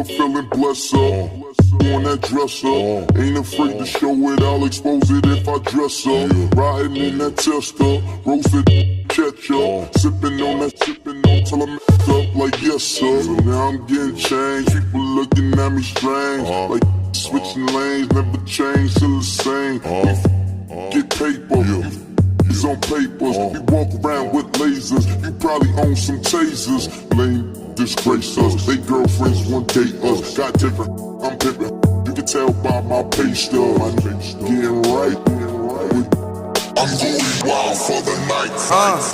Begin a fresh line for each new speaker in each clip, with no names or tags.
her feeling blessed up. On that dresser, ain't afraid to show it, I'll expose it if I dress up. Riding in that tester, roasted ketchup, sipping on till I'm up like yes sir. So now I'm getting changed, people looking at me strange, like switching lanes, never change, still the same. Get paper, it's on papers. We walk around with lasers, you probably own some tasers. Lame disgrace us, they girlfriends one date us. Got different, I'm pimping. You can tell by my pay stub. Getting right. I'm going wild for the night.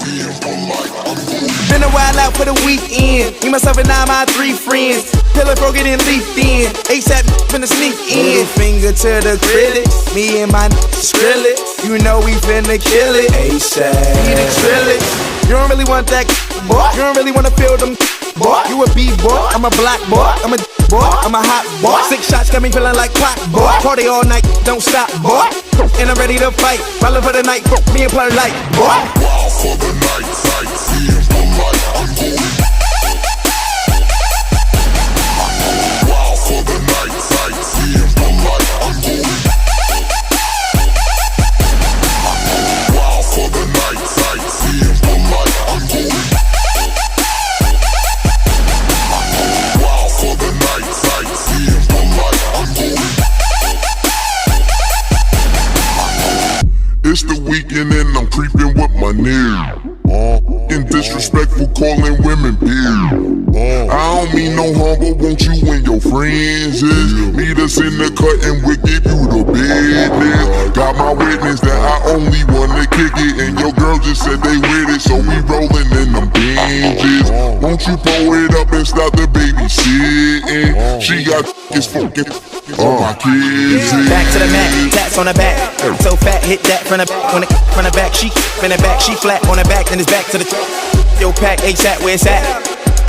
Being polite. I'm going.
Been a while out for the weekend. Me, myself, and now my 3 friends. Pillar broken and leafed in. ASAP finna sneak in. Middle finger to the critics. Me and my skrill it. You know we finna kill it. ASAP. Be the trillage. You don't really want that boy. You don't really wanna feel them boy. You a B-boy. I'm a black boy. I'm a boy. I'm a hot boy. 6 shots got me feeling like pop boy. Party all night, don't stop boy. And I'm ready to fight. Rolling for the night. Me and Plur like boy.
Wild for the night. Being polite. I'm going. Wild for the night. Being polite. I'm going. Wild for the night. Being polite. I'm going. Wild for the night. Being polite. I'm going. It's the weekend and I'm creeping with my nigga. Getting disrespectful, calling women beer. I don't mean no harm, but won't you and your friends meet us in the cut and we'll give you the business. Got my witness that I only wanna kick it, and your girl just said they with it, so we rolling in them binges. Won't you throw it up and stop the babysitting? She got this fucking all my kids.
Back to the mat, tats on the back. So fat, hit that from the back. When it from the back, she from the back, she flat on the back, then it's back to the yo pack, ASAP, where it's at?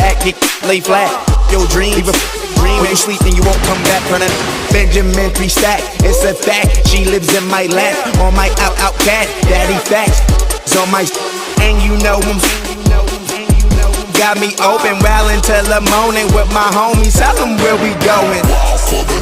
Act, kick, lay flat. Yo dream, leave a dream. When you sleep and you won't come back from the Benjamin 3 stack. It's a fact, she lives in my lap. On my out cat, daddy facts. On my and you know him. Got me open, well until the morning with my homies. Tell them where we going.
Wild for the